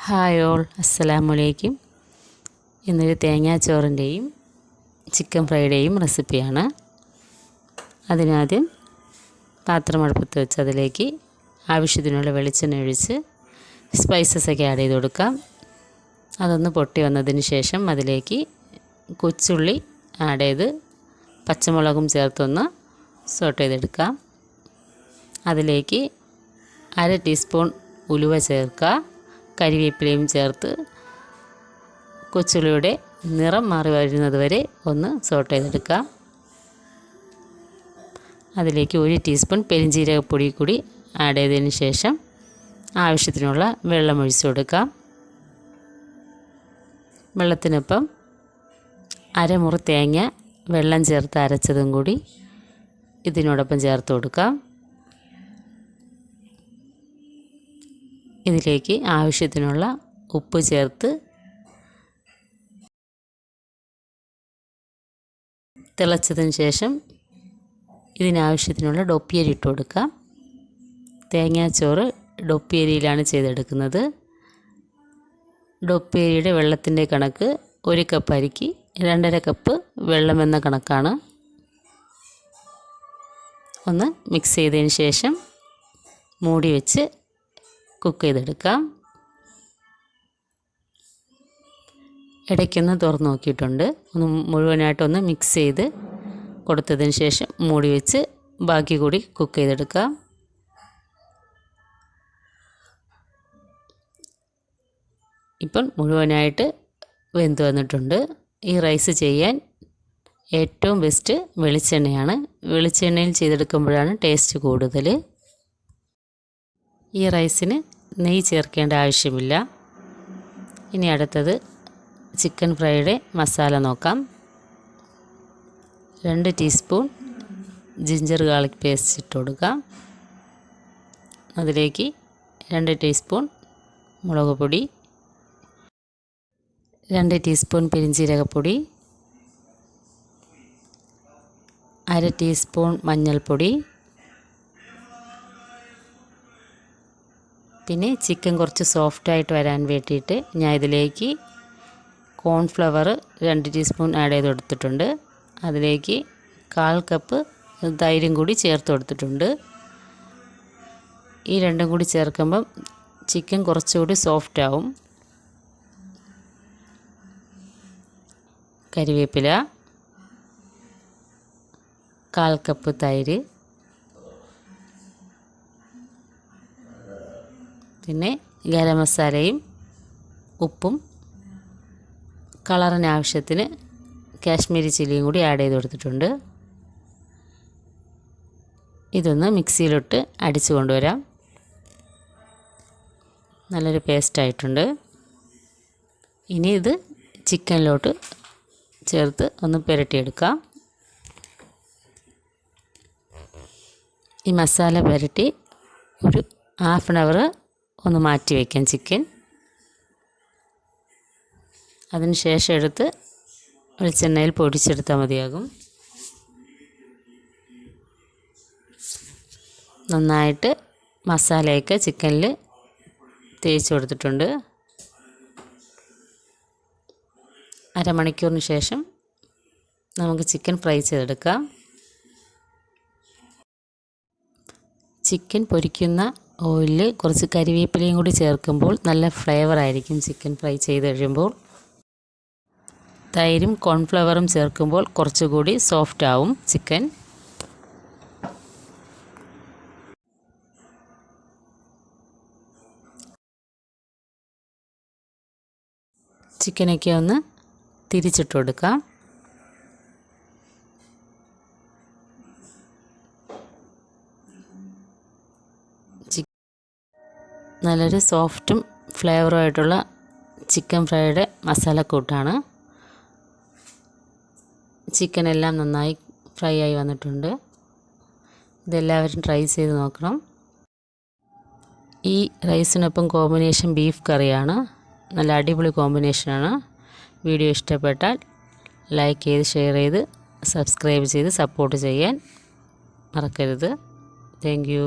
Hi all, അസ്സലാമലൈക്കും. ഇന്നൊരു തേങ്ങാച്ചോറിൻ്റെയും chicken ഫ്രൈയുടെയും റെസിപ്പിയാണ്. അതിനാദ്യം പാത്രം അടുപ്പത്ത് വെച്ച് അതിലേക്ക് ആവശ്യത്തിനുള്ള വെളിച്ചെണ്ണ ഒഴിച്ച് സ്പൈസസൊക്കെ ആഡ് ചെയ്ത് കൊടുക്കാം. അതൊന്ന് പൊട്ടി വന്നതിന് ശേഷം അതിലേക്ക് കൊച്ചുള്ളി ആഡ് ചെയ്ത് പച്ചമുളകും ചേർത്തൊന്ന് സോട്ട് ചെയ്തെടുക്കാം. അതിലേക്ക് 1/2 ടീസ്പൂൺ ഉലുവ ചേർക്കുക. കരിവേപ്പിലയും ചേർത്ത് കൊച്ചുള്ളിയുടെ നിറം മാറി വരുന്നത് വരെ ഒന്ന് സോട്ട് ചെയ്തെടുക്കാം. അതിലേക്ക് 1 ടീസ്പൂൺ പെരിഞ്ജീരകപ്പൊടി കൂടി ആഡ് ചെയ്തതിന് ശേഷം ആവശ്യത്തിനുള്ള വെള്ളം ഒഴിച്ചു കൊടുക്കാം. വെള്ളത്തിനൊപ്പം അരമുറി തേങ്ങ വെള്ളം ചേർത്ത് അരച്ചതും കൂടി ഇതിനോടൊപ്പം ചേർത്ത് കൊടുക്കാം. ഇതിലേക്ക് ആവശ്യത്തിനുള്ള ഉപ്പ് ചേർത്ത് തിളച്ചതിന് ശേഷം ഇതിനാവശ്യത്തിനുള്ള ഡൊപ്പിയരി ഇട്ട് കൊടുക്കാം. തേങ്ങാച്ചോറ് ഡൊപ്പിയരിയിലാണ് ചെയ്തെടുക്കുന്നത്. ഡൊപ്പിയരിയുടെ വെള്ളത്തിൻ്റെ കണക്ക് 1 കപ്പ് അരിക്ക് 2.5 കപ്പ് വെള്ളമെന്ന കണക്കാണ്. ഒന്ന് മിക്സ് ചെയ്തതിന് ശേഷം മൂടി വെച്ച് കുക്ക് ചെയ്തെടുക്കാം. ഇടയ്ക്കൊന്ന് തുറന്ന് നോക്കിയിട്ടുണ്ട്. ഒന്ന് മുഴുവനായിട്ടൊന്ന് മിക്സ് ചെയ്ത് കൊടുത്തതിന് ശേഷം മൂടി വെച്ച് ബാക്കി കൂടി കുക്ക് ചെയ്തെടുക്കാം. ഇപ്പം മുഴുവനായിട്ട് വെന്ത് വന്നിട്ടുണ്ട്. ഈ റൈസ് ചെയ്യാൻ ഏറ്റവും ബെസ്റ്റ് വെളിച്ചെണ്ണയാണ്. വെളിച്ചെണ്ണയിൽ ചെയ്തെടുക്കുമ്പോഴാണ് ടേസ്റ്റ് കൂടുതൽ. ഈ റൈസിന് നെയ്യ് ചേർക്കേണ്ട ആവശ്യമില്ല. ഇനി അടുത്തത് ചിക്കൻ ഫ്രൈയുടെ മസാല നോക്കാം. 2 ടീസ്പൂൺ ജിഞ്ചർ ഗാർലിക് പേസ്റ്റ് ഇട്ട് കൊടുക്കാം. അതിലേക്ക് 2 ടീസ്പൂൺ മുളക് പൊടി, 2 ടീസ്പൂൺ പെരിഞ്ജീരകപ്പൊടി, 1/2 ടീസ്പൂൺ മഞ്ഞൾപ്പൊടി, പിന്നെ ചിക്കൻ കുറച്ച് സോഫ്റ്റായിട്ട് വരാൻ വേണ്ടിയിട്ട് ഞാൻ ഇതിലേക്ക് കോൺഫ്ലവർ 2 ടീസ്പൂൺ ആഡ് ചെയ്ത് കൊടുത്തിട്ടുണ്ട്. അതിലേക്ക് 1/4 കപ്പ് തൈരും കൂടി ചേർത്ത് കൊടുത്തിട്ടുണ്ട്. ഈ രണ്ടും കൂടി ചേർക്കുമ്പം ചിക്കൻ കുറച്ചുകൂടി സോഫ്റ്റ് ആവും. കരിവേപ്പില, 1/4 കപ്പ് തൈര്, പിന്നെ ഗരം മസാലയും ഉപ്പും കളറിന് ആവശ്യത്തിന് കാശ്മീരി ചില്ലിയും കൂടി ആഡ് ചെയ്ത് കൊടുത്തിട്ടുണ്ട്. ഇതൊന്ന് മിക്സിയിലിട്ട് അടിച്ചു കൊണ്ടുവരാം. നല്ലൊരു പേസ്റ്റായിട്ടുണ്ട്. ഇനി ഇത് ചിക്കനിലോട്ട് ചേർത്ത് ഒന്ന് പുരട്ടിയെടുക്കാം. ഈ മസാല പുരട്ടി ഒരു 1/2 അവർ ഒന്ന് മാറ്റി വയ്ക്കാം ചിക്കൻ. അതിന് ശേഷം എടുത്ത് വെളിച്ചെണ്ണയിൽ പൊടിച്ചെടുത്താൽ മതിയാകും. നന്നായിട്ട് മസാലയൊക്കെ ചിക്കനിൽ തേച്ച് കൊടുത്തിട്ടുണ്ട്. അരമണിക്കൂറിന് ശേഷം നമുക്ക് ചിക്കൻ ഫ്രൈ ചെയ്തെടുക്കാം. ചിക്കൻ പൊരിക്കുന്ന ഓയിലിൽ കുറച്ച് കരിവേപ്പിലയും കൂടി ചേർക്കുമ്പോൾ നല്ല ഫ്ലേവറായിരിക്കും ചിക്കൻ ഫ്രൈ ചെയ്ത് കഴിയുമ്പോൾ. തൈരും കോൺഫ്ലവറും ചേർക്കുമ്പോൾ കുറച്ചുകൂടി സോഫ്റ്റ് ആവും ചിക്കൻ. ചിക്കനൊക്കെ ഒന്ന് തിരിച്ചിട്ട് കൊടുക്കാം. നല്ലൊരു സോഫ്റ്റും ഫ്ലേവറും ആയിട്ടുള്ള ചിക്കൻ ഫ്രൈയുടെ മസാലക്കൂട്ടാണ്. ചിക്കനെല്ലാം നന്നായി ഫ്രൈ ആയി വന്നിട്ടുണ്ട്. ഇതെല്ലാവരും ട്രൈ ചെയ്ത് നോക്കണം. ഈ റൈസിനൊപ്പം കോമ്പിനേഷൻ ബീഫ് കറിയാണ്. നല്ല അടിപൊളി കോമ്പിനേഷനാണ്. വീഡിയോ ഇഷ്ടപ്പെട്ടാൽ ലൈക്ക് ചെയ്ത് ഷെയർ ചെയ്ത് സബ്സ്ക്രൈബ് ചെയ്ത് സപ്പോർട്ട് ചെയ്യാൻ മറക്കരുത്. Thank you.